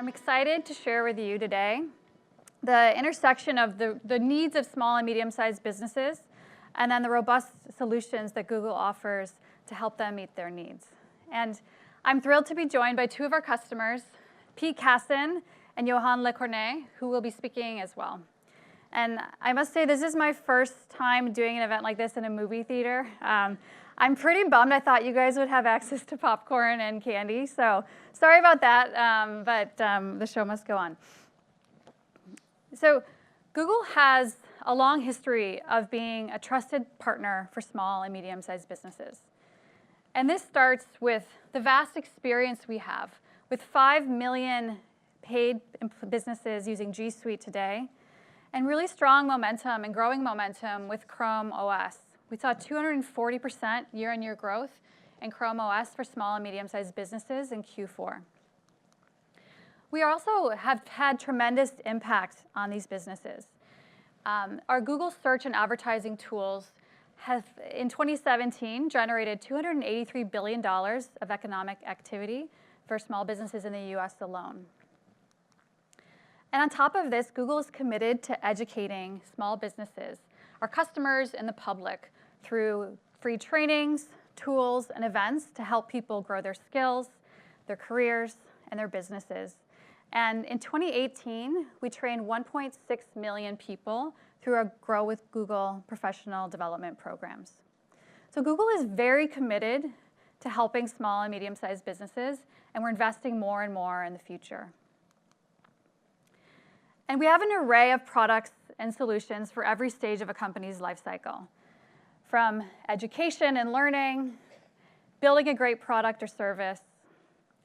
I'm excited to share with you today the intersection of the needs of small and medium-sized businesses and then the robust solutions that Google offers to help them meet their needs. And I'm thrilled to be joined by two of our customers, Casson and Yohann LECORNET, who will be speaking as well. And I must say, this is my first time doing an event like this in a movie theater. I'm pretty bummed. I thought you guys would have access to popcorn and candy, so sorry about that, but the show must go on. So Google has a long history of being a trusted partner for small and medium-sized businesses. And this starts with the vast experience we have with 5 million paid businesses using G Suite today, and really strong momentum and growing momentum with Chrome OS. We saw 240% year-on-year growth in Chrome OS for small and medium-sized businesses in Q4. We also have had tremendous impact on these businesses. Our Google search and advertising tools have, in 2017, generated $283 billion of economic activity for small businesses in the US alone. And on top of this, Google is committed to educating small businesses, our customers, and the public through free trainings, tools, and events to help people grow their skills, their careers, and their businesses. And in 2018, we trained 1.6 million people through our Grow with Google professional development programs. So Google is very committed to helping small and medium-sized businesses, and we're investing more and more in the future. And we have an array of products and solutions for every stage of a company's life cycle, from education and learning, building a great product or service,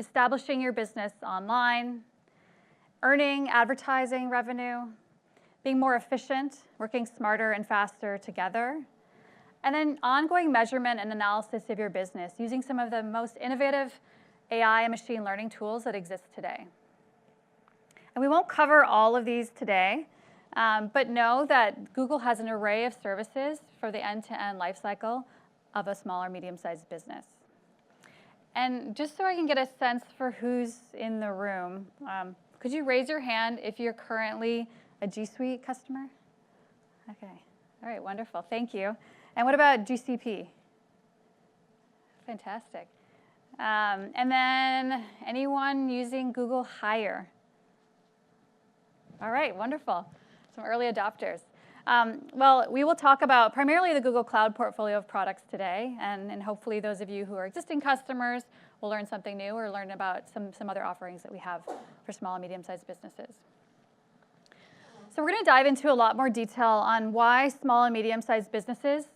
establishing your business online, earning advertising revenue, being more efficient, working smarter and faster together, and then ongoing measurement and analysis of your business using some of the most innovative AI and machine learning tools that exist today. And we won't cover all of these today, but know that Google has an array of services for the end-to-end life cycle of a small or medium-sized business. And just so I can get a sense for who's in the room, could you raise your hand if you're currently a G Suite customer? Okay. All right, wonderful. Thank you. And what about GCP? Fantastic. And then anyone using Google Hire? All right, wonderful. Some early adopters. Well, we will talk about primarily the Google Cloud portfolio of products today, and hopefully those of you who are existing customers will learn something new or learn about some other offerings that we have for small and medium-sized businesses. So we're going to dive into a lot more detail on why small and medium-sized businesses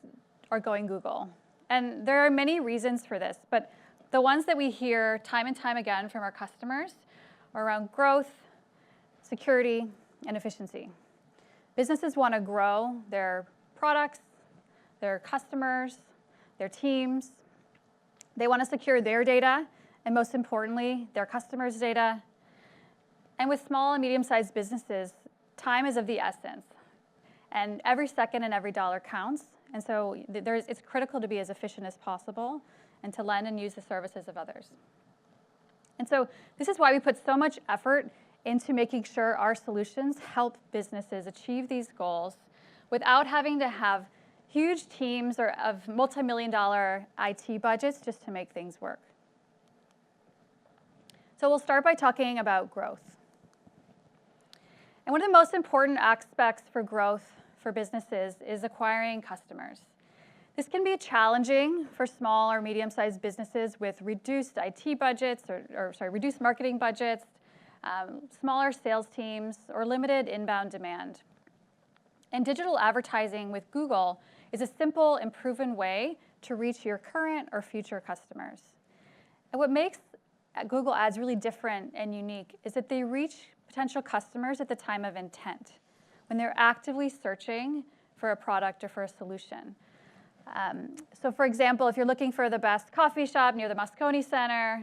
are going Google. And there are many reasons for this, but the ones that we hear time and time again from our customers are around growth, security, and efficiency. Businesses want to grow their products, their customers, their teams. They want to secure their data, and most importantly, their customers' data. And with small and medium-sized businesses, time is of the essence. And every second and every dollar counts. And so it's critical to be as efficient as possible and to lend and use the services of others. And so this is why we put so much effort into making sure our solutions help businesses achieve these goals without having to have huge teams or of multi-million-dollar IT budgets just to make things work. So we'll start by talking about growth. And one of the most important aspects for growth for businesses is acquiring customers. This can be challenging for small or medium-sized businesses with reduced IT budgets, reduced marketing budgets, smaller sales teams, or limited inbound demand. And digital advertising with Google is a simple and proven way to reach your current or future customers. And what makes Google Ads really different and unique is that they reach potential customers at the time of intent, when they're actively searching for a product or for a solution. So for example, if you're looking for the best coffee shop near the Moscone Center,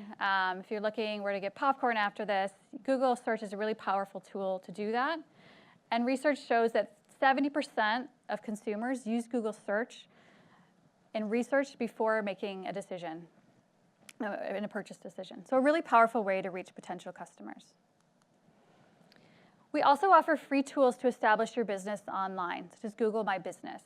if you're looking where to get popcorn after this, Google Search is a really powerful tool to do that. And research shows that 70% of consumers use Google Search in research before making a decision, in a purchase decision. So a really powerful way to reach potential customers. We also offer free tools to establish your business online, such as Google My Business.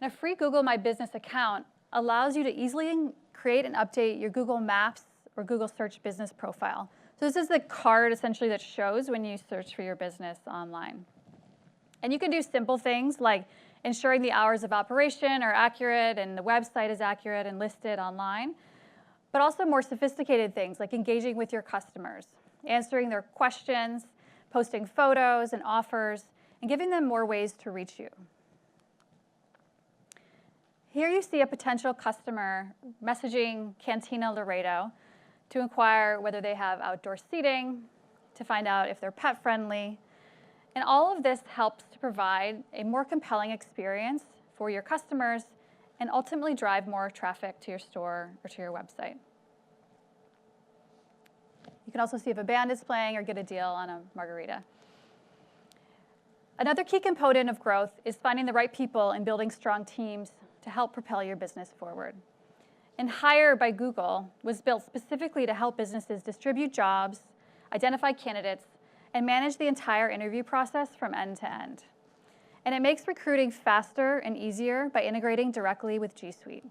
And a free Google My Business account allows you to easily create and update your Google Maps or Google Search business profile. So this is the card, essentially, that shows when you search for your business online. And you can do simple things like ensuring the hours of operation are accurate and the website is accurate and listed online, but also more sophisticated things like engaging with your customers, answering their questions, posting photos and offers, and giving them more ways to reach you. Here you see a potential customer messaging Cantina Laredo to inquire whether they have outdoor seating, to find out if they're pet friendly. And all of this helps to provide a more compelling experience for your customers and ultimately drive more traffic to your store or to your website. You can also see if a band is playing or get a deal on a margarita. Another key component of growth is finding the right people and building strong teams to help propel your business forward. And Hire by Google was built specifically to help businesses distribute jobs, identify candidates, and manage the entire interview process from end to end. And it makes recruiting faster and easier by integrating directly with G Suite.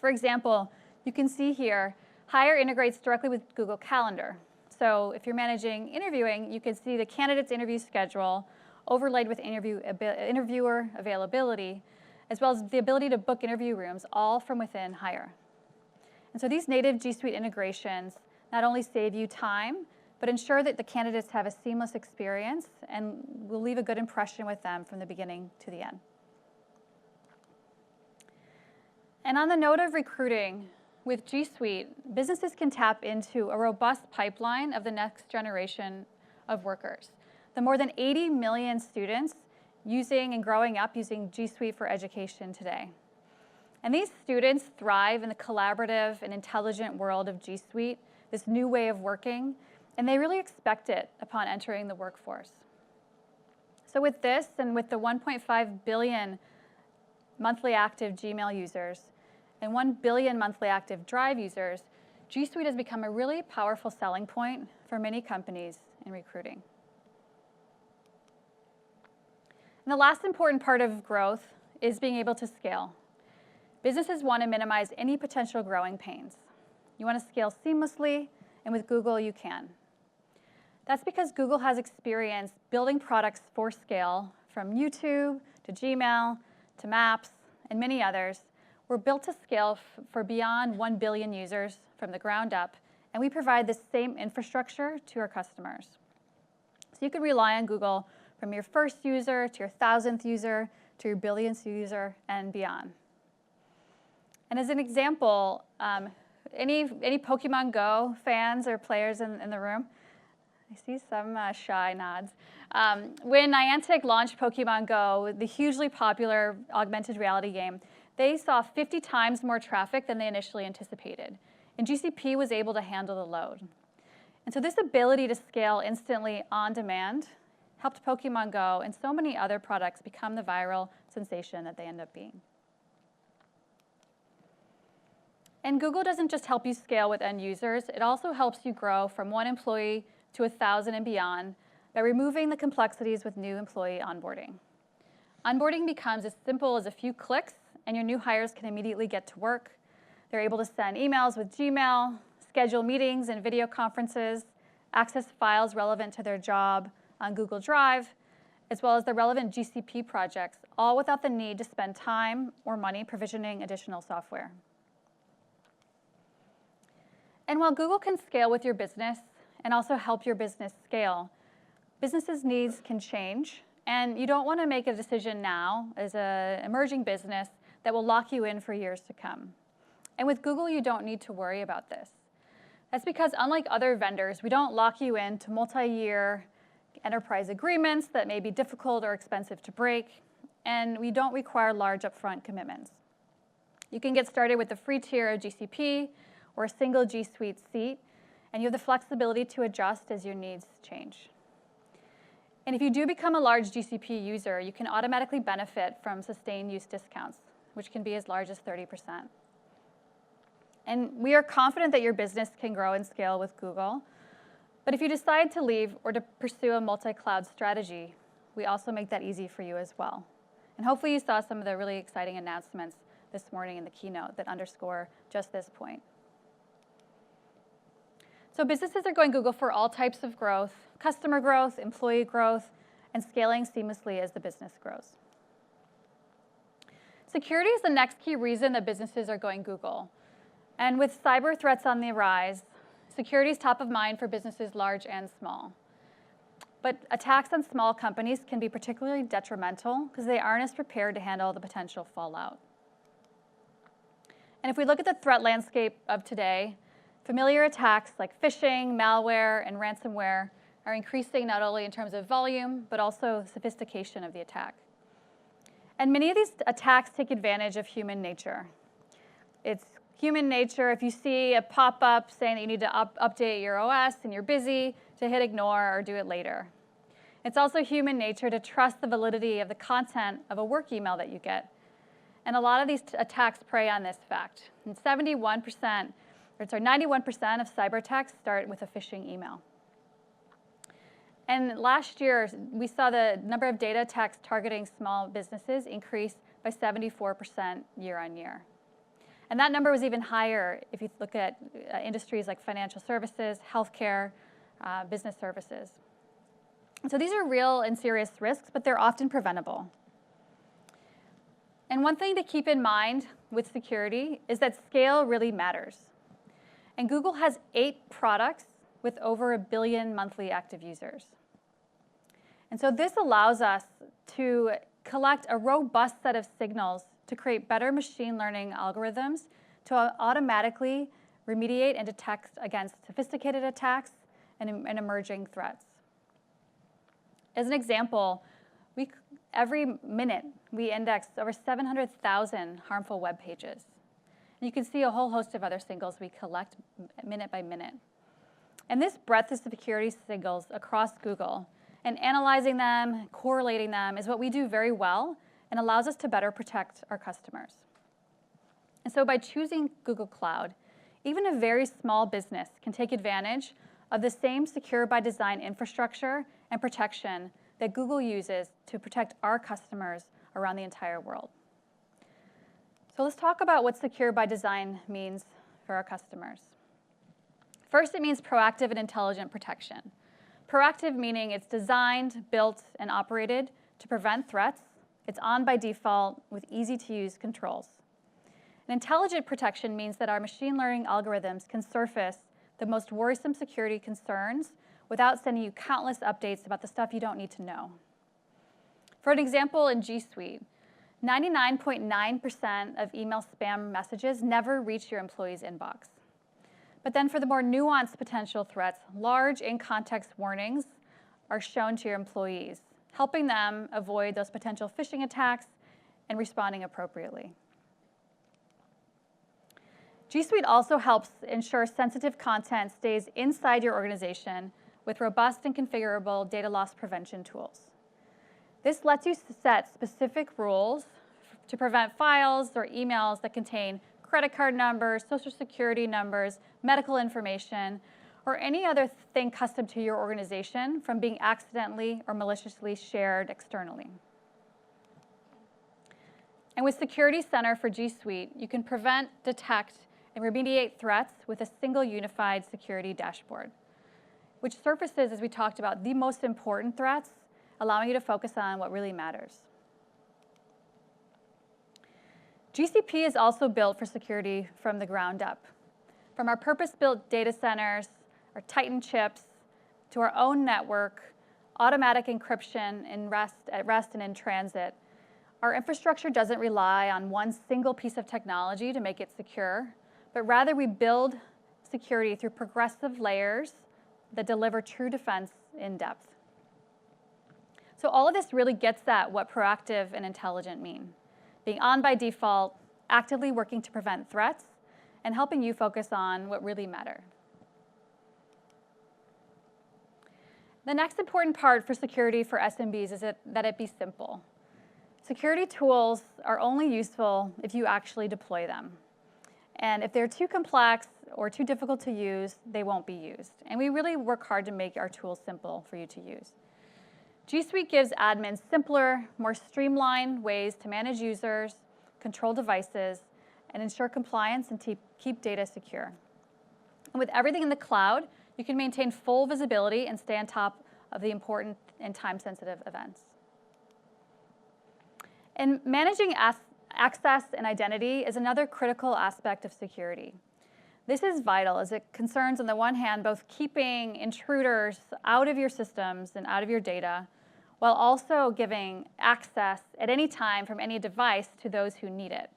For example, you can see here, Hire integrates directly with Google Calendar. So if you're managing interviewing, you can see the candidate's interview schedule overlaid with interviewer availability, as well as the ability to book interview rooms, all from within Hire. And so these native G Suite integrations not only save you time, but ensure that the candidates have a seamless experience and will leave a good impression with them from the beginning to the end. And on the note of recruiting, with G Suite, businesses can tap into a robust pipeline of the next generation of workers. The more than 80 million students using and growing up using G Suite for education today. And these students thrive in the collaborative and intelligent world of G Suite, this new way of working, and they really expect it upon entering the workforce. So with this, and with the 1.5 billion monthly active Gmail users and 1 billion monthly active Drive users, G Suite has become a really powerful selling point for many companies in recruiting. And the last important part of growth is being able to scale. Businesses want to minimize any potential growing pains. You want to scale seamlessly, and with Google, you can. That's because Google has experience building products for scale, from YouTube to Gmail to Maps and many others. We're built to scale for beyond 1 billion users from the ground up, and we provide the same infrastructure to our customers. So you can rely on Google from your first user to your 1,000th user to your billionth user and beyond. And as an example, any Pokemon Go fans or players in the room? I see some shy nods. When Niantic launched Pokemon Go, the hugely popular augmented reality game, they saw 50 times more traffic than they initially anticipated. And GCP was able to handle the load. And so this ability to scale instantly on demand helped Pokemon Go and so many other products become the viral sensation that they end up being. And Google doesn't just help you scale with end users, it also helps you grow from 1 employee to 1,000 and beyond by removing the complexities with new employee onboarding. Onboarding becomes as simple as a few clicks, and your new hires can immediately get to work. They're able to send emails with Gmail, schedule meetings and video conferences, access files relevant to their job on Google Drive, as well as the relevant GCP projects, all without the need to spend time or money provisioning additional software. And while Google can scale with your business and also help your business scale, businesses' needs can change, and you don't want to make a decision now as an emerging business that will lock you in for years to come. And with Google, you don't need to worry about this. That's because unlike other vendors, we don't lock you into multi-year enterprise agreements that may be difficult or expensive to break, and we don't require large upfront commitments. You can get started with the free tier of GCP or a single G Suite seat, and you have the flexibility to adjust as your needs change. And if you do become a large GCP user, you can automatically benefit from sustained use discounts, which can be as large as 30%. And we are confident that your business can grow and scale with Google, But if you decide to leave or to pursue a multi-cloud strategy, we also make that easy for you as well. And hopefully you saw some of the really exciting announcements this morning in the keynote that underscore just this point. So businesses are going Google for all types of growth, customer growth, employee growth, and scaling seamlessly as the business grows. Security is the next key reason that businesses are going Google. And with cyber threats on the rise, security is top of mind for businesses large and small. But attacks on small companies can be particularly detrimental because they aren't as prepared to handle the potential fallout. And if we look at the threat landscape of today, familiar attacks like phishing, malware, and ransomware are increasing not only in terms of volume, but also sophistication of the attack. And many of these attacks take advantage of human nature. It's human nature if you see a pop-up saying that you need to update your OS and you're busy, to hit ignore or do it later. It's also human nature to trust the validity of the content of a work email that you get. And a lot of these attacks prey on this fact. And 91% of cyber attacks start with a phishing email. And last year, we saw the number of data attacks targeting small businesses increase by 74% year on year. And that number was even higher if you look at industries like financial services, healthcare, business services. So these are real and serious risks, but they're often preventable. And one thing to keep in mind with security is that scale really matters. And Google has 8 products with over 1 billion monthly active users. And so this allows us to collect a robust set of signals to create better machine learning algorithms to automatically remediate and detect against sophisticated attacks and emerging threats. As an example, every minute we index over 700,000 harmful web pages. And you can see a whole host of other signals we collect minute by minute. And this breadth of security signals across Google and analyzing them, correlating them is what we do very well and allows us to better protect our customers. And so by choosing Google Cloud, even a very small business can take advantage of the same secure by design infrastructure and protection that Google uses to protect our customers around the entire world. So let's talk about what secure by design means for our customers. First, it means proactive and intelligent protection. Proactive meaning it's designed, built, and operated to prevent threats. It's on by default with easy-to-use controls. And intelligent protection means that our machine learning algorithms can surface the most worrisome security concerns without sending you countless updates about the stuff you don't need to know. For an example, in G Suite, 99.9% of email spam messages never reach your employee's inbox. But then for the more nuanced potential threats, large in-context warnings are shown to your employees, helping them avoid those potential phishing attacks and responding appropriately. G Suite also helps ensure sensitive content stays inside your organization with robust and configurable data loss prevention tools. This lets you set specific rules to prevent files or emails that contain credit card numbers, social security numbers, medical information, or any other thing custom to your organization from being accidentally or maliciously shared externally. And with Security Center for G Suite, you can prevent, detect, and remediate threats with a single unified security dashboard, which surfaces, as we talked about, the most important threats, allowing you to focus on what really matters. GCP is also built for security from the ground up. From our purpose-built data centers, our Titan chips, to our own network, automatic encryption at rest and in transit, our infrastructure doesn't rely on one single piece of technology to make it secure, but rather we build security through progressive layers that deliver true defense in depth. So all of this really gets at what proactive and intelligent mean. Being on by default, actively working to prevent threats, and helping you focus on what really matters. The next important part for security for SMBs is that it be simple. Security tools are only useful if you actually deploy them. And if they're too complex, or too difficult to use, they won't be used. And we really work hard to make our tools simple for you to use. G Suite gives admins simpler, more streamlined ways to manage users, control devices, and ensure compliance and keep data secure. And with everything in the cloud, you can maintain full visibility and stay on top of the important and time-sensitive events. And managing access and identity is another critical aspect of security. This is vital as it concerns, on the one hand, both keeping intruders out of your systems and out of your data, while also giving access at any time from any device to those who need it.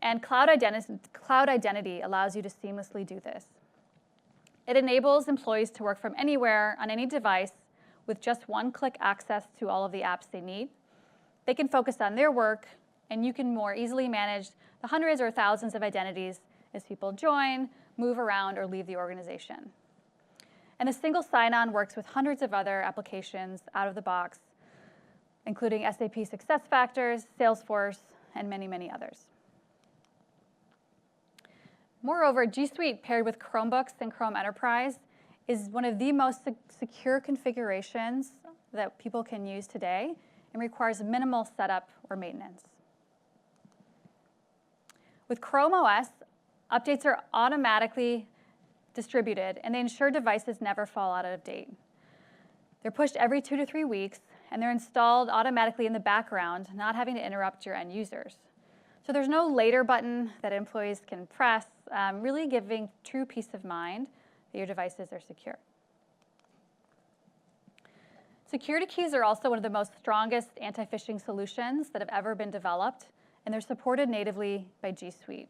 And cloud identity allows you to seamlessly do this. It enables employees to work from anywhere on any device with just one-click access to all of the apps they need. They can focus on their work, and you can more easily manage the hundreds or thousands of identities as people join, move around, or leave the organization. And a single sign-on works with hundreds of other applications out of the box, including SAP SuccessFactors, Salesforce, and many, many others. Moreover, G Suite paired with Chromebooks and Chrome Enterprise is one of the most secure configurations that people can use today and requires minimal setup or maintenance. With Chrome OS, updates are automatically distributed, and they ensure devices never fall out of date. They're pushed every 2 to 3 weeks, and they're installed automatically in the background, not having to interrupt your end users. So there's no later button that employees can press, really giving true peace of mind that your devices are secure. Security keys are also one of the most strongest anti-phishing solutions that have ever been developed, and they're supported natively by G Suite.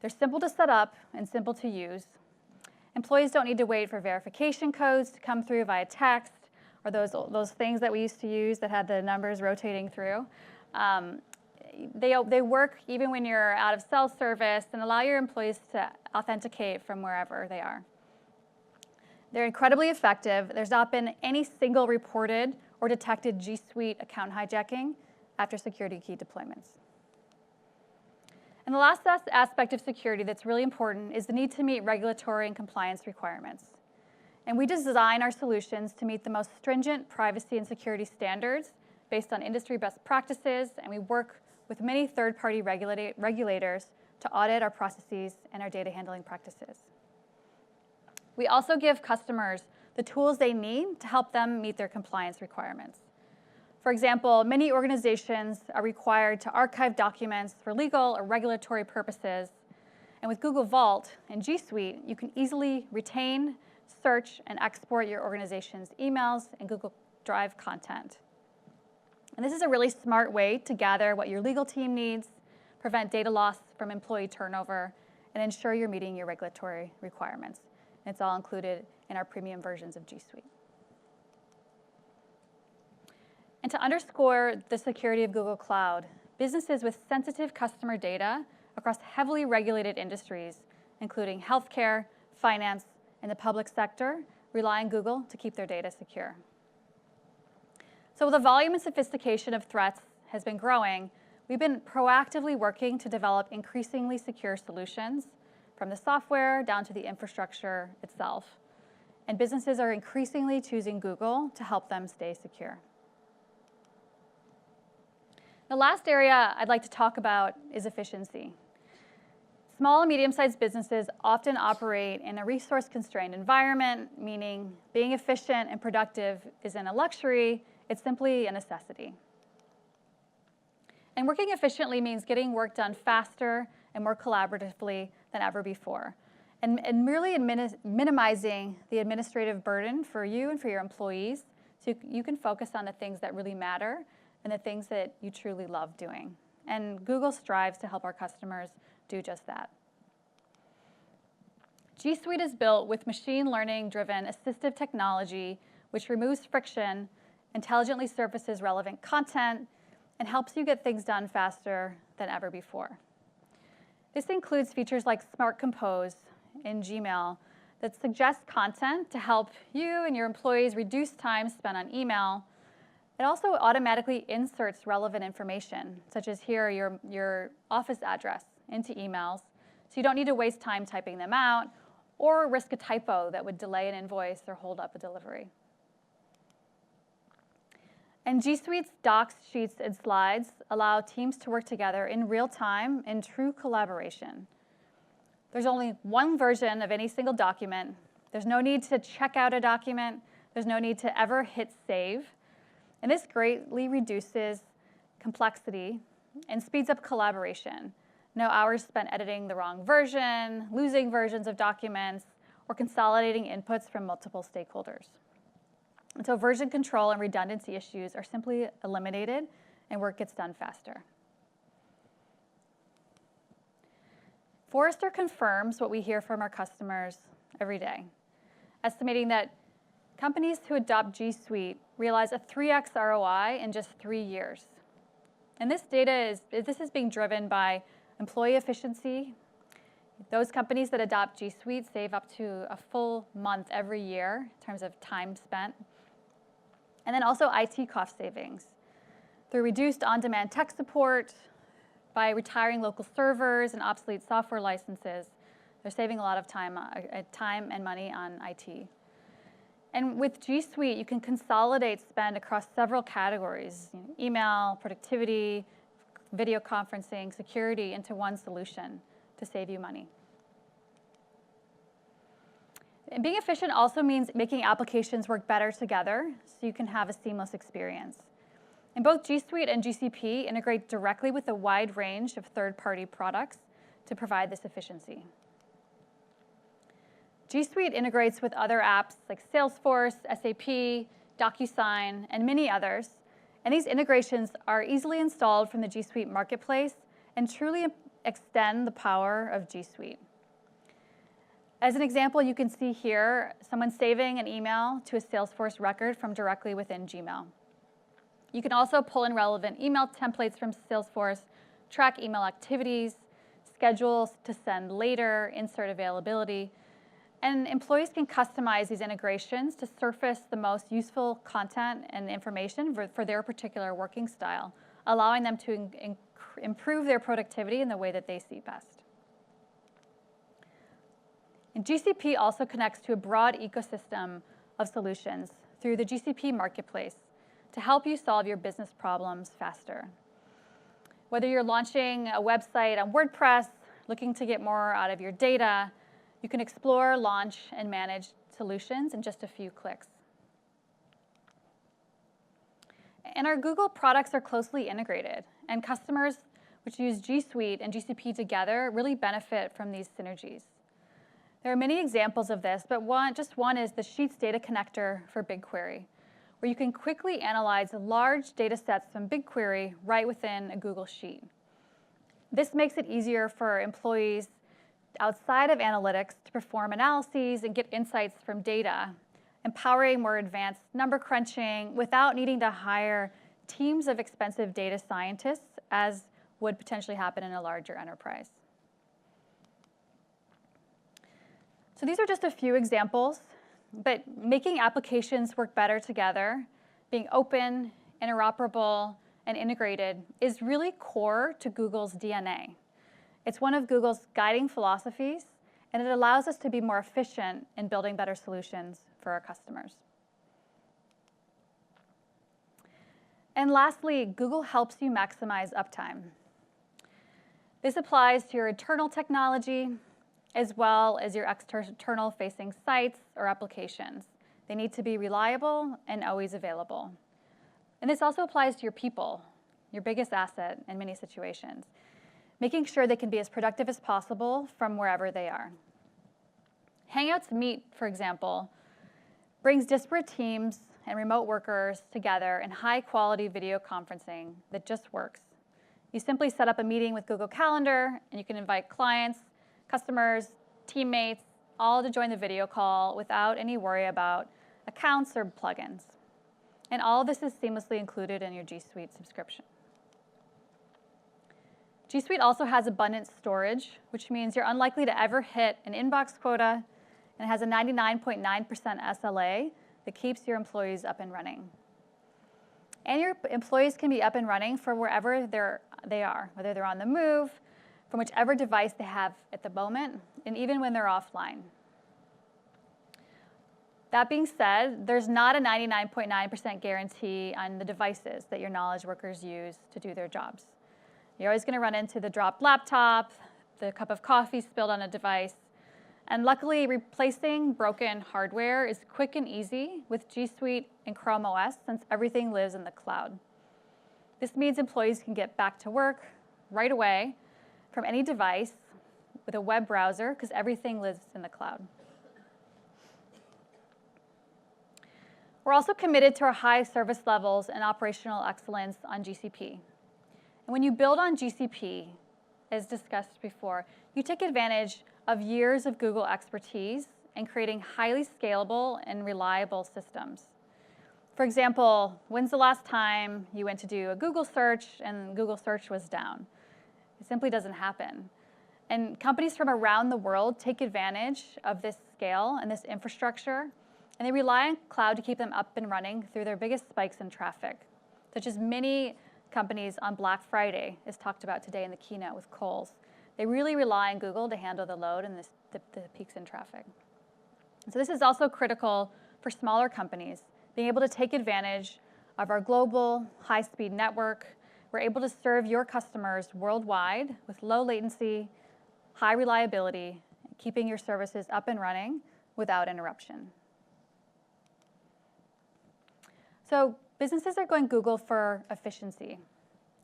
They're simple to set up and simple to use. Employees don't need to wait for verification codes to come through via text or those things that we used to use that had the numbers rotating through. They work even when you're out of cell service and allow your employees to authenticate from wherever they are. They're incredibly effective. There's not been any single reported or detected G Suite account hijacking after security key deployments. And the last aspect of security that's really important is the need to meet regulatory and compliance requirements. And we design our solutions to meet the most stringent privacy and security standards based on industry best practices, and we work with many third-party regulators to audit our processes and our data handling practices. We also give customers the tools they need to help them meet their compliance requirements. For example, many organizations are required to archive documents for legal or regulatory purposes. And with Google Vault and G Suite, you can easily retain, search, and export your organization's emails and Google Drive content. And this is a really smart way to gather what your legal team needs, prevent data loss from employee turnover, and ensure you're meeting your regulatory requirements. And it's all included in our premium versions of G Suite. And to underscore the security of Google Cloud, businesses with sensitive customer data across heavily regulated industries, including healthcare, finance, and the public sector, rely on Google to keep their data secure. So the volume and sophistication of threats has been growing. We've been proactively working to develop increasingly secure solutions, from the software down to the infrastructure itself. And businesses are increasingly choosing Google to help them stay secure. The last area I'd like to talk about is efficiency. Small and medium-sized businesses often operate in a resource-constrained environment, meaning being efficient and productive isn't a luxury, it's simply a necessity. And working efficiently means getting work done faster and more collaboratively than ever before, and really minimizing the administrative burden for you and for your employees so you can focus on the things that really matter and the things that you truly love doing. And Google strives to help our customers do just that. G Suite is built with machine learning-driven assistive technology, which removes friction, intelligently surfaces relevant content, and helps you get things done faster than ever before. This includes features like Smart Compose in Gmail that suggests content to help you and your employees reduce time spent on email. It also automatically inserts relevant information, such as here your office address, into emails so you don't need to waste time typing them out or risk a typo that would delay an invoice or hold up a delivery. And G Suite's docs, sheets, and slides allow teams to work together in real time in true collaboration. There's only one version of any single document. There's no need to check out a document. There's no need to ever hit save. And this greatly reduces complexity and speeds up collaboration. No hours spent editing the wrong version, losing versions of documents, or consolidating inputs from multiple stakeholders. And so version control and redundancy issues are simply eliminated and work gets done faster. Forrester confirms what we hear from our customers every day, estimating that companies who adopt G Suite realize a 3x ROI in just 3 years. And this data is being driven by employee efficiency. Those companies that adopt G Suite save up to a full month every year in terms of time spent. And then also IT cost savings through reduced on-demand tech support, by retiring local servers and obsolete software licenses. They're saving a lot of time and money on IT. And with G Suite, you can consolidate spend across several categories: email, productivity, video conferencing, security, into one solution to save you money. And being efficient also means making applications work better together so you can have a seamless experience. And both G Suite and GCP integrate directly with a wide range of third-party products to provide this efficiency. G Suite integrates with other apps like Salesforce, SAP, DocuSign, and many others. And these integrations are easily installed from the G Suite marketplace and truly extend the power of G Suite. As an example, you can see here someone saving an email to a Salesforce record from directly within Gmail. You can also pull in relevant email templates from Salesforce, track email activities, schedules to send later, insert availability, and employees can customize these integrations to surface the most useful content and information for their particular working style, allowing them to improve their productivity in the way that they see best. And GCP also connects to a broad ecosystem of solutions through the GCP marketplace to help you solve your business problems faster. Whether you're launching a website on WordPress, looking to get more out of your data, you can explore, launch, and manage solutions in just a few clicks. And our Google products are closely integrated, and customers which use G Suite and GCP together really benefit from these synergies. There are many examples of this, but just one is the Sheets data connector for BigQuery, where you can quickly analyze large data sets from BigQuery right within a Google Sheet. This makes it easier for employees outside of analytics to perform analyses and get insights from data, empowering more advanced number crunching without needing to hire teams of expensive data scientists, as would potentially happen in a larger enterprise. So these are just a few examples, but making applications work better together, being open, interoperable, and integrated is really core to Google's DNA. It's one of Google's guiding philosophies, and it allows us to be more efficient in building better solutions for our customers. And lastly, Google helps you maximize uptime. This applies to your internal technology as well as your external-facing sites or applications. They need to be reliable and always available. And this also applies to your people, your biggest asset in many situations, making sure they can be as productive as possible from wherever they are. Hangouts Meet, for example, brings disparate teams and remote workers together in high-quality video conferencing that just works. You simply set up a meeting with Google Calendar, and you can invite clients, customers, teammates, all to join the video call without any worry about accounts or plugins. And all of this is seamlessly included in your G Suite subscription. G Suite also has abundant storage, which means you're unlikely to ever hit an inbox quota, and it has a 99.9% SLA that keeps your employees up and running. And your employees can be up and running from wherever they are, whether they're on the move, from whichever device they have at the moment, and even when they're offline. That being said, there's not a 99.9% guarantee on the devices that your knowledge workers use to do their jobs. You're always going to run into the dropped laptop, the cup of coffee spilled on a device, and luckily replacing broken hardware is quick and easy with G Suite and Chrome OS since everything lives in the cloud. This means employees can get back to work right away from any device with a web browser because everything lives in the cloud. We're also committed to our high service levels and operational excellence on GCP. And when you build on GCP, as discussed before, you take advantage of years of Google expertise in creating highly scalable and reliable systems. For example, when's the last time you went to do a Google search and Google search was down? It simply doesn't happen. And companies from around the world take advantage of this scale and this infrastructure, and they rely on cloud to keep them up and running through their biggest spikes in traffic, such as many companies on Black Friday, as talked about today in the keynote with Kohl's. They really rely on Google to handle the load and the peaks in traffic. And so this is also critical for smaller companies, being able to take advantage of our global high-speed network. We're able to serve your customers worldwide with low latency, high reliability, keeping your services up and running without interruption. So businesses are going Google for efficiency,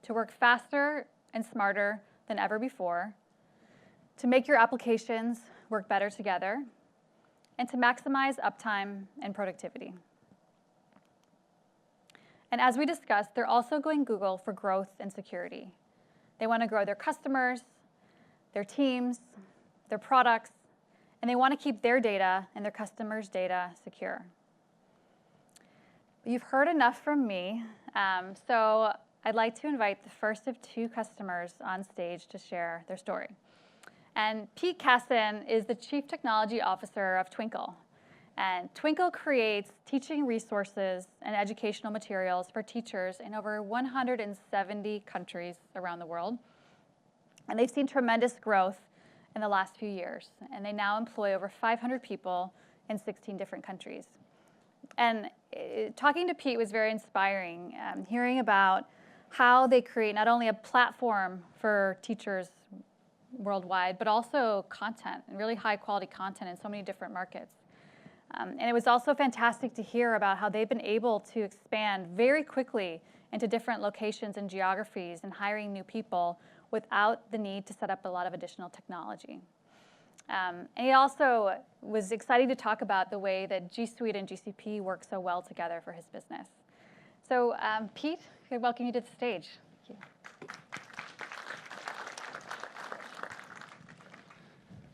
to work faster and smarter than ever before, to make your applications work better together, and to maximize uptime and productivity. And as we discussed, they're also going Google for growth and security. They want to grow their customers, their teams, their products, and they want to keep their data and their customers' data secure. You've heard enough from me, so I'd like to invite the first of two customers on stage to share their story. And Pete Casson is the Chief Technology Officer of Twinkle. And Twinkle creates teaching resources and educational materials for teachers in over 170 countries around the world. And they've seen tremendous growth in the last few years. And they now employ over 500 people in 16 different countries. And talking to Pete was very inspiring, hearing about how they create not only a platform for teachers worldwide, but also content, and really high quality content in so many different markets. And it was also fantastic to hear about how they've been able to expand very quickly into different locations and geographies and hiring new people without the need to set up a lot of additional technology. And he also was excited to talk about the way that G Suite and GCP work so well together for his business. So Pete, I welcome you to the stage. Thank you.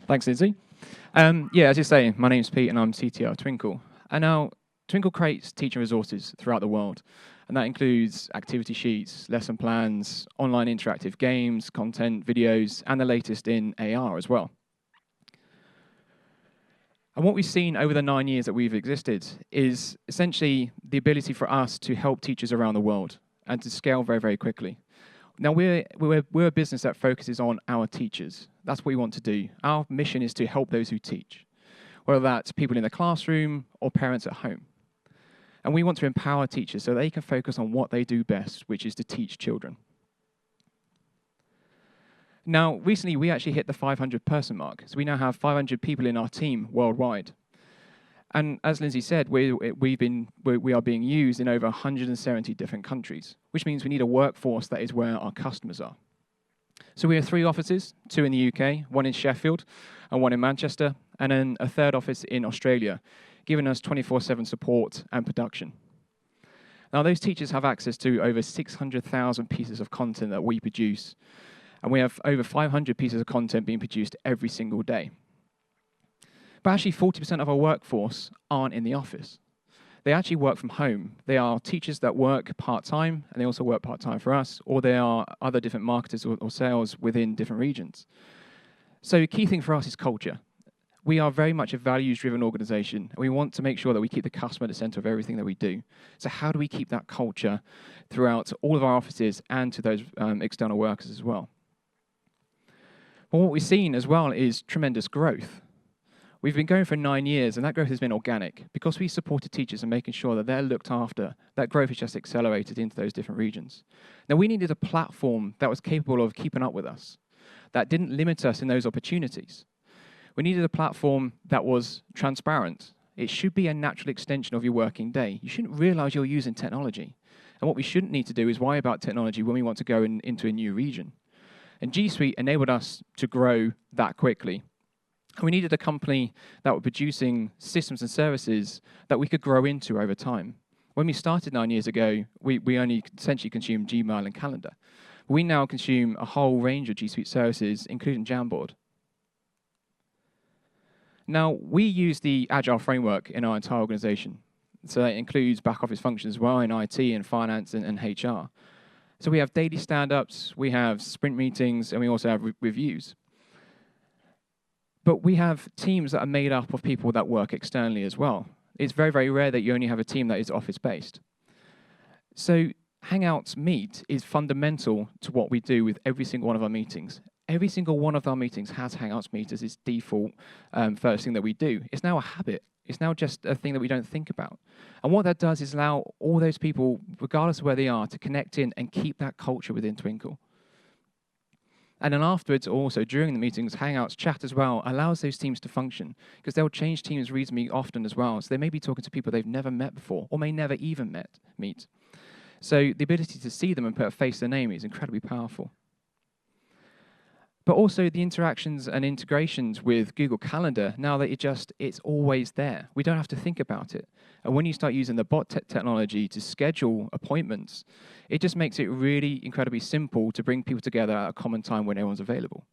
Thanks, Lindsay. Yeah, as you say, my name's Pete and I'm CTO of Twinkle. And now, Twinkle creates teaching resources throughout the world. And that includes activity sheets, lesson plans, online interactive games, content, videos, and the latest in AR as well. And what we've seen over the 9 years that we've existed is essentially the ability for us to help teachers around the world and to scale very, very quickly. Now, we're a business that focuses on our teachers. That's what we want to do. Our mission is to help those who teach, whether that's people in the classroom or parents at home. And we want to empower teachers so they can focus on what they do best, which is to teach children. Now, recently, we actually hit the 500-person mark. So we now have 500 people in our team worldwide. And as Lindsay said, we are being used in over 170 different countries, which means we need a workforce that is where our customers are. So we have 3 offices, 2 in the UK, 1 in Sheffield, and 1 in Manchester, and then a 3rd office in Australia, giving us 24/7 support and production. Now, those teachers have access to over 600,000 pieces of content that we produce, and we have over 500 pieces of content being produced every single day. But actually, 40% of our workforce aren't in the office. They actually work from home. They are teachers that work part-time, and they also work part-time for us, or they are other different marketers or sales within different regions. So the key thing for us is culture. We are very much a values-driven organization, and we want to make sure that we keep the customer at the center of everything that we do. So how do we keep that culture throughout all of our offices and to those external workers as well? But what we've seen as well is tremendous growth. We've been going for 9 years, and that growth has been organic. Because we supported teachers and making sure that they're looked after, that growth has just accelerated into those different regions. Now, we needed a platform that was capable of keeping up with us, that didn't limit us in those opportunities. We needed a platform that was transparent. It should be a natural extension of your working day. You shouldn't realize you're using technology. And what we shouldn't need to do is worry about technology when we want to go into a new region. And G Suite enabled us to grow that quickly. And we needed a company that were producing systems and services that we could grow into over time. When we started 9 years ago, we only essentially consumed Gmail and Calendar. We now consume a whole range of G Suite services, including Jamboard. Now, we use the Agile framework in our entire organization. So that includes back office functions as well in IT and finance and HR. So we have daily stand-ups, we have sprint meetings, and we also have reviews. But we have teams that are made up of people that work externally as well. It's very, very rare that you only have a team that is office-based. So Hangouts Meet is fundamental to what we do with every single one of our meetings. Every single one of our meetings has Hangouts Meet as its default first thing that we do. It's now a habit. It's now just a thing that we don't think about. And what that does is allow all those people, regardless of where they are, to connect in and keep that culture within Twinkle. And then afterwards, also during the meetings, Hangouts chat as well allows those teams to function, because they'll change teams reasonably often as well. So they may be talking to people they've never met before, or may never even meet. So the ability to see them and put a face to their name is incredibly powerful. But also the interactions and integrations with Google Calendar, now that it's always there. We don't have to think about it. And when you start using the bot technology to schedule appointments, it just makes it really incredibly simple to bring people together at a common time when everyone's available.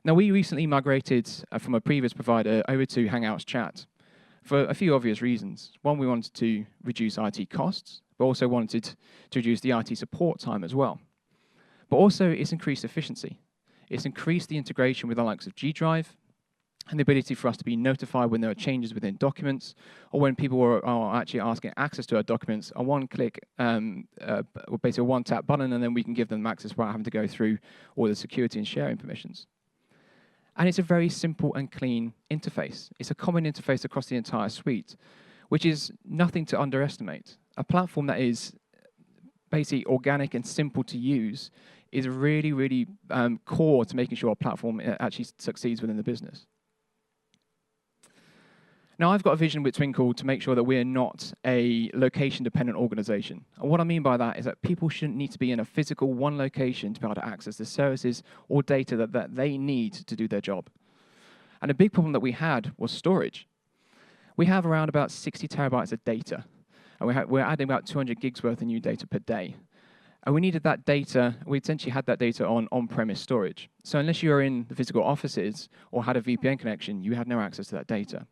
Now, we recently migrated from a previous provider over to Hangouts Chat for a few obvious reasons. One, we wanted to reduce IT costs, but also wanted to reduce the IT support time as well. But also, it's increased efficiency. It's increased the integration with the likes of G Drive and the ability for us to be notified when there are changes within documents, or when people are actually asking access to our documents, a one-click, or basically a one-tap button, and then we can give them access without having to go through all the security and sharing permissions. And it's a very simple and clean interface. It's a common interface across the entire suite, which is nothing to underestimate. A platform that is basically organic and simple to use is really, really core to making sure our platform actually succeeds within the business. Now, I've got a vision with Twinkle to make sure that we're not a location-dependent organization. And what I mean by that is that people shouldn't need to be in a physical one location to be able to access the services or data that they need to do their job. And a big problem that we had was storage. We have around about 60 terabytes of data. And we're adding about 200 gigs worth of new data per day. And we needed that data, we essentially had that data on-premise storage. So unless you were in the physical offices or had a VPN connection, you had no access to that data.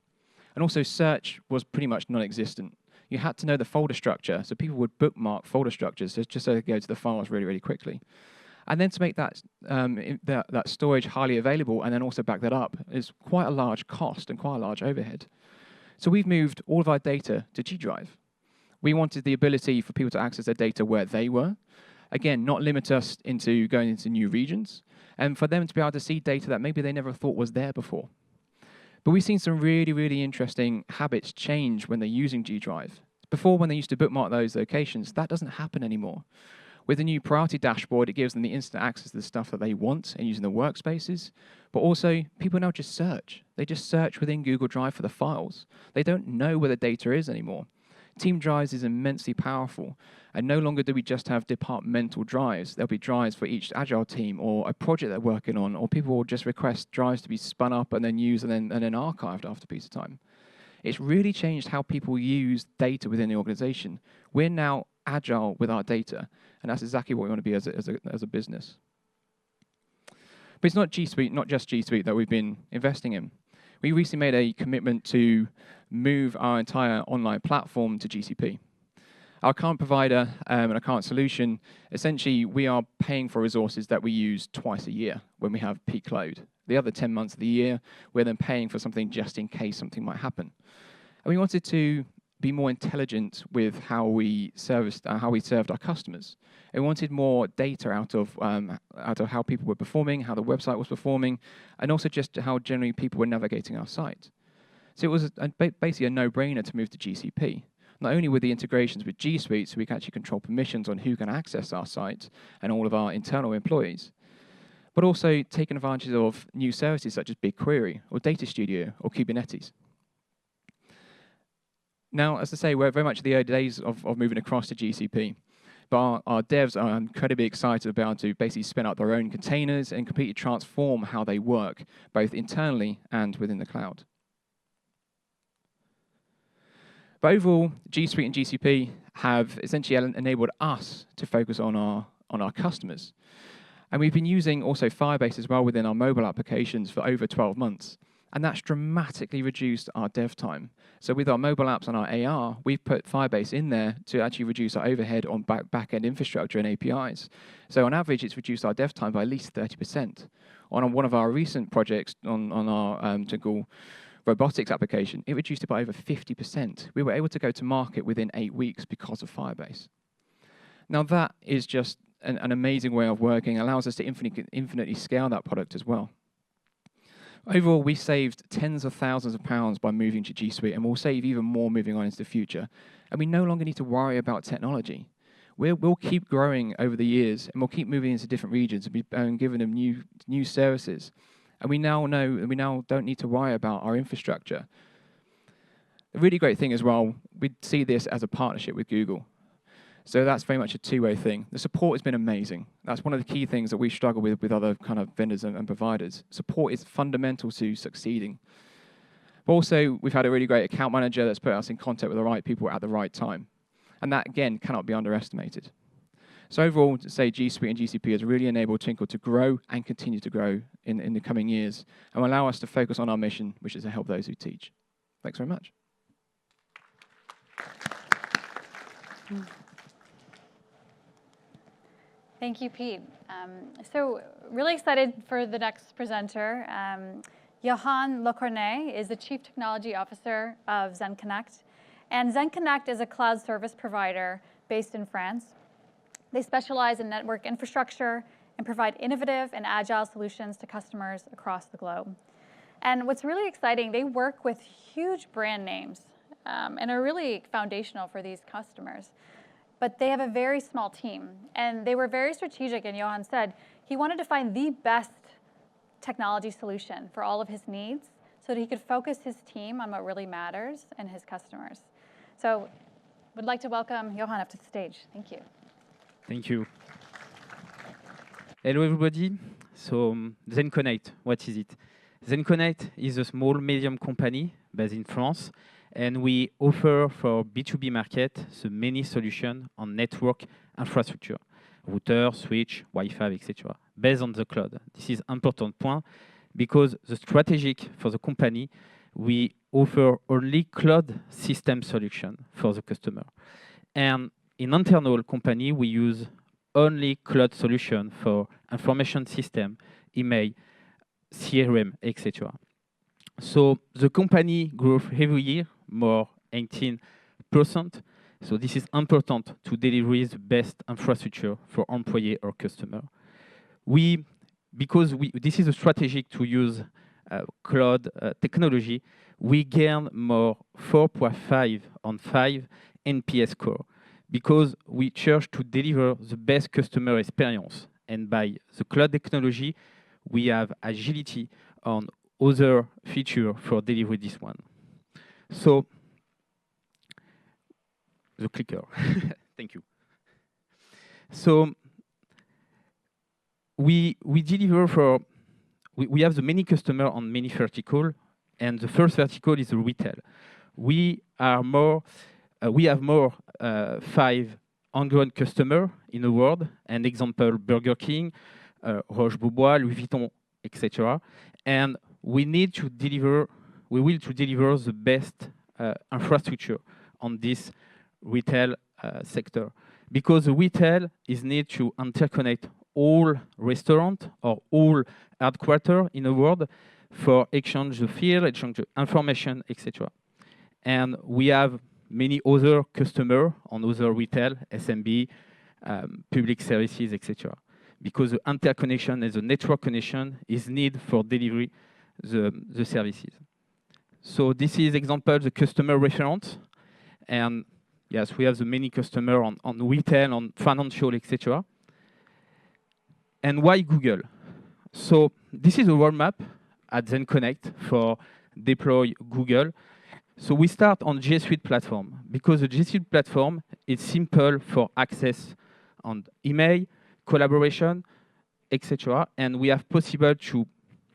And also search was pretty much non-existent. You had to know the folder structure, so people would bookmark folder structures just so they could go to the files really, really quickly. And then to make that storage highly available and then also back that up is quite a large cost and quite a large overhead. So we've moved all of our data to G Drive. We wanted the ability for people to access their data where they were. Again, not limit us into going into new regions, and for them to be able to see data that maybe they never thought was there before. But we've seen some really, really interesting habits change when they're using G Drive. Before, when they used to bookmark those locations, that doesn't happen anymore. With the new priority dashboard, it gives them the instant access to the stuff that they want and using the workspaces. But also, people now just search. They just search within Google Drive for the files. They don't know where the data is anymore. Team drives is immensely powerful, and no longer do we just have departmental drives. There'll be drives for each agile team or a project they're working on, or people will just request drives to be spun up and then used and then archived after a piece of time. It's really changed how people use data within the organization. We're now agile with our data, and that's exactly what we want to be as a business. But it's not G Suite, not just G Suite that we've been investing in. We recently made a commitment to move our entire online platform to GCP. Our current provider and our current solution, essentially, we are paying for resources that we use twice a year when we have peak load. The other 10 months of the year, we're then paying for something just in case something might happen. And we wanted to be more intelligent with how we served our customers. We wanted more data out of how people were performing, how the website was performing, and also just how generally people were navigating our site. So it was basically a no-brainer to move to GCP. Not only with the integrations with G Suite, so we can actually control permissions on who can access our site and all of our internal employees, but also taking advantage of new services such as BigQuery or Data Studio or Kubernetes. Now, as I say, we're very much at the early days of moving across to GCP, but our devs are incredibly excited about to basically spin up their own containers and completely transform how they work, both internally and within the cloud. But overall, G Suite and GCP have essentially enabled us to focus on our customers. And we've been using also Firebase as well within our mobile applications for over 12 months. And that's dramatically reduced our dev time. So with our mobile apps and our AR, we've put Firebase in there to actually reduce our overhead on back-end infrastructure and APIs. So on average, it's reduced our dev time by at least 30%. On one of our recent projects on our Twinkle robotics application, it reduced it by over 50%. We were able to go to market within 8 weeks because of Firebase. Now that is just an amazing way of working. It allows us to infinitely scale that product as well. Overall, we saved tens of thousands of pounds by moving to G Suite, and we'll save even more moving on into the future. And we no longer need to worry about technology. We'll keep growing over the years, and we'll keep moving into different regions and giving them new services. And we now don't need to worry about our infrastructure. A really great thing as well, we see this as a partnership with Google. So that's very much a two-way thing. The support has been amazing. That's one of the key things that we struggle with other kind of vendors and providers. Support is fundamental to succeeding. But also, we've had a really great account manager that's put us in contact with the right people at the right time. And that, again, cannot be underestimated. So overall, to say G Suite and GCP has really enabled Twinkle to grow and continue to grow in the coming years and will allow us to focus on our mission, which is to help those who teach. Thanks very much. Thank you, Pete. So really excited for the next presenter. Yohann LECORNET is the Chief Technology Officer of Zen Connect. And Zen Connect is a cloud service provider based in France. They specialize in network infrastructure and provide innovative and agile solutions to customers across the globe. And what's really exciting, they work with huge brand names and are really foundational for these customers. But they have a very small team. And they were very strategic, and Yohann said he wanted to find the best technology solution for all of his needs so that he could focus his team on what really matters and his customers. So would like to welcome Yohann up to the stage. Thank you. Thank you. Hello, everybody. So Zen Connect, what is it? Zen Connect is a small, medium company based in France, and we offer for B2B market the many solutions on network infrastructure, router, switch, Wi-Fi, etc., based on the cloud. This is important point because the strategic for the company, we offer only cloud system solution for the customer. And in internal company, we use only cloud solution for information system, email, CRM, etc. So the company grows every year, more 18%. So this is important to deliver the best infrastructure for employee or customer. Because this is a strategy to use cloud technology, we gain more 4.5 on 5 NPS score because we try to deliver the best customer experience. And by the cloud technology, we have agility on other feature for deliver this one. So the clicker, thank you. So we deliver for, we have the many customer on many vertical, and the first vertical is the retail. We have more 500 customer in the world, an example Burger King, Roche-Beaubois, Louis Vuitton, etc. And we will to deliver the best infrastructure on this retail sector, because the retail is need to interconnect all restaurants or all headquarters in the world for exchange the field, exchange the information, etc. And we have many other customers on other retail, SMB, public services, etc. Because the interconnection and the network connection is needed for delivery the services. So this is example the customer reference, and yes, we have the many customer on retail, on financial, etc. And why Google? So this is a roadmap at Zen Connect for deploy Google. So we start on G Suite platform because the G Suite platform is simple for access on email, collaboration, etc. And we have possible to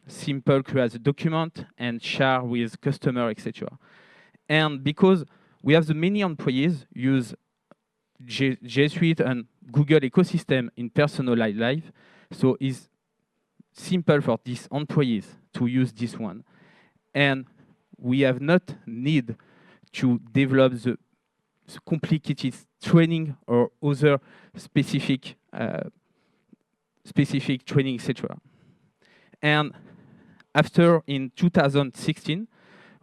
simple create a document and share with customer, etc. And because we have the many employees use G Suite and Google ecosystem in personalized life, so it's simple for these employees to use this one. And we have not need to develop the complicated training or other specific training, etc. And after, in 2016,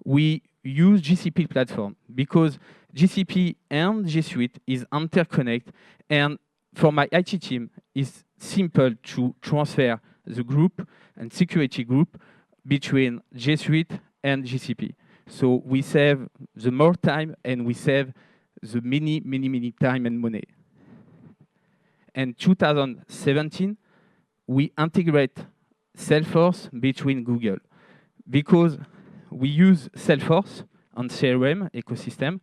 we use GCP platform because GCP and G Suite is interconnect, and for my IT team, it's simple to transfer the group and security group between G Suite and GCP. So we save the more time and we save the many time and money. And 2017, we integrate Salesforce between Google because we use Salesforce on CRM ecosystem,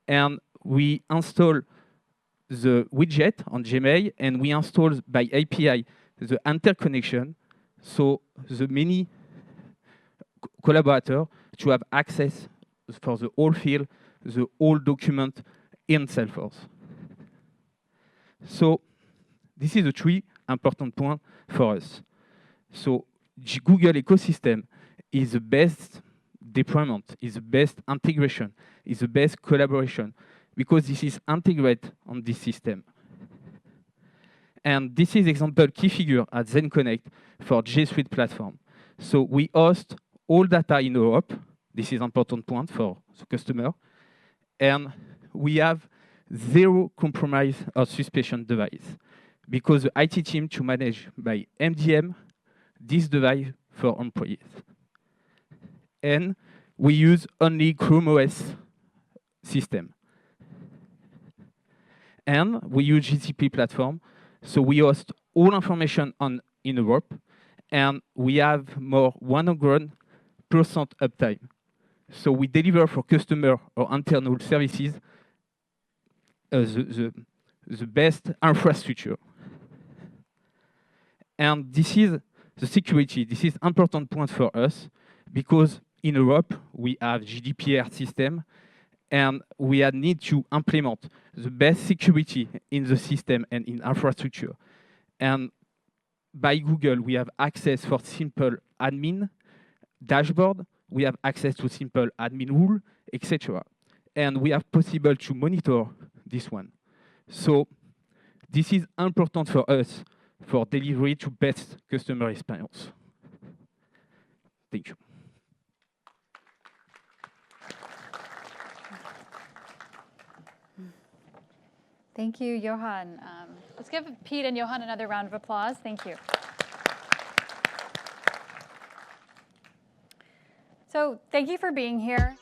and we install the widget on Gmail, and we install by API the interconnection, so the many collaborators to have access for the whole field, the whole document in Salesforce. So this is the three important points for us. So Google ecosystem is the best deployment, is the best integration, is the best collaboration, because this is integrated on this system. And this is example key figure at Zen Connect for G Suite platform. So we host all data in Europe. This is important point for the customer. And we have zero compromise or suspicion device because the IT team to manage by MDM this device for employees. And we use only Chrome OS system. And we use GCP platform, so we host all information in Europe, and we have more 100% uptime. So we deliver for customer or internal services the best infrastructure. And this is the security. This is important point for us because in Europe we have GDPR system, and we need to implement the best security in the system and in infrastructure. And by Google, we have access for simple admin dashboard, we have access to simple admin rule, etc. And we have possible to monitor this one. So this is important for us for delivery to best customer experience. Thank you. Thank you, Yohann. Let's give Pete and Yohann another round of applause. Thank you. So thank you for being here.